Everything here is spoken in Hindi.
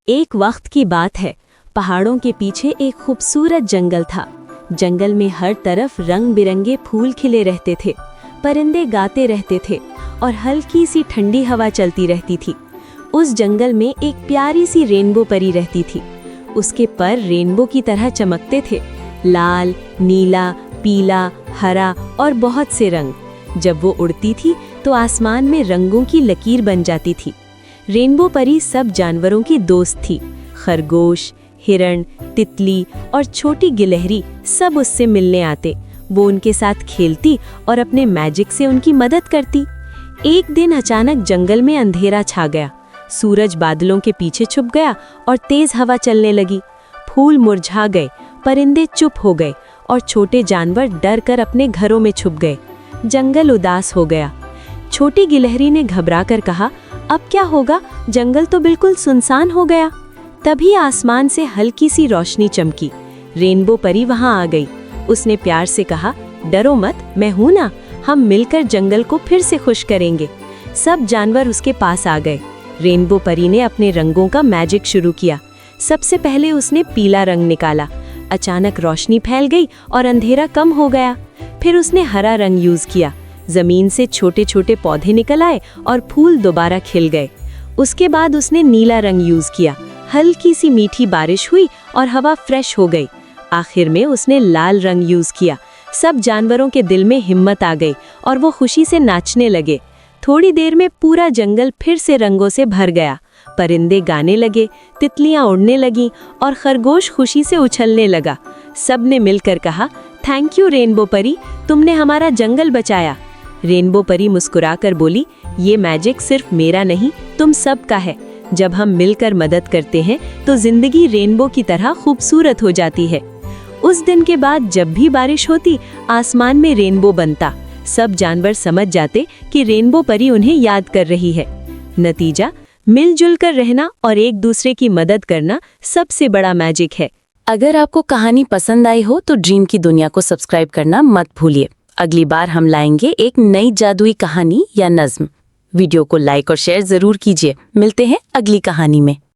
एक वक्त की बात है, पहाड़ों के पीछे एक खूबसूरत जंगल था। जंगल में हर तरफ रंग बिरंगे फूल खिले रहते थे, परिंदे गाते रहते थे और हल्की सी ठंडी हवा चलती रहती थी। उस जंगल में एक प्यारी सी रेनबो परी रहती थी। उसके पर रेनबो की तरह चमकते थे, लाल, नीला, पीला, हरा और बहुत से रंग। जब वो उड़ती थी तो आसमान में रंगों की लकीर बन जाती थी। रेनबो परी सब जानवरों की दोस्त थी। खरगोश, हिरण, तितली और छोटी गिलहरी सब उससे मिलने आते। वो उनके साथ खेलती और अपने मैजिक से उनकी मदद करती। एक दिन अचानक जंगल में अंधेरा छा गया। सूरज बादलों के पीछे छुप गया और तेज हवा चलने लगी। फूल मुरझा गए, परिंदे चुप हो गए और छोटे जानवर डर कर अपने घरों में छुप गए। जंगल उदास हो गया। छोटी गिलहरी ने घबराकर कहा, अब क्या होगा? जंगल तो बिल्कुल सुनसान हो गया। तभी आसमान से हल्की सी रोशनी चमकी। रेनबो परी वहां आ गई। उसने प्यार से कहा, डरो मत, मैं हूं ना, हम मिलकर जंगल को फिर से खुश करेंगे। सब जानवर उसके पास आ गए। रेनबो परी ने अपने रंगों का मैजिक शुरू किया। सबसे पहले उसने पीला रंग निकाला। अचानक रोशनी फैल गई और अंधेरा कम हो गया। फिर उसने हरा रंग यूज किया। जमीन से छोटे छोटे पौधे निकल आए और फूल दोबारा खिल गए। उसके बाद उसने नीला रंग यूज किया। हल्की सी मीठी बारिश हुई और हवा फ्रेश हो गई। आखिर में उसने लाल रंग यूज किया। सब जानवरों के दिल में हिम्मत आ गई और वो खुशी से नाचने लगे। थोड़ी देर में पूरा जंगल फिर से रंगों से भर गया। परिंदे गाने लगे, तितलियां उड़ने लगीं और खरगोश खुशी से उछलने लगा। सबने मिलकर कहा, थैंक यू रेनबो परी, तुमने हमारा जंगल बचाया। रेनबो परी मुस्कुराकर बोली, ये मैजिक सिर्फ मेरा नहीं, तुम सब का है। जब हम मिलकर मदद करते हैं तो जिंदगी रेनबो की तरह खूबसूरत हो जाती है। उस दिन के बाद जब भी बारिश होती, आसमान में रेनबो बनता। सब जानवर समझ जाते कि रेनबो परी उन्हें याद कर रही है। नतीजा, मिलजुल कर रहना और एक दूसरे की मदद करना सबसे बड़ा मैजिक है। अगर आपको कहानी पसंद आई हो तो ड्रीम की दुनिया को सब्सक्राइब करना मत भूलिए। अगली बार हम लाएंगे एक नई जादुई कहानी या नज्म। वीडियो को लाइक और शेयर जरूर कीजिए। मिलते हैं अगली कहानी में।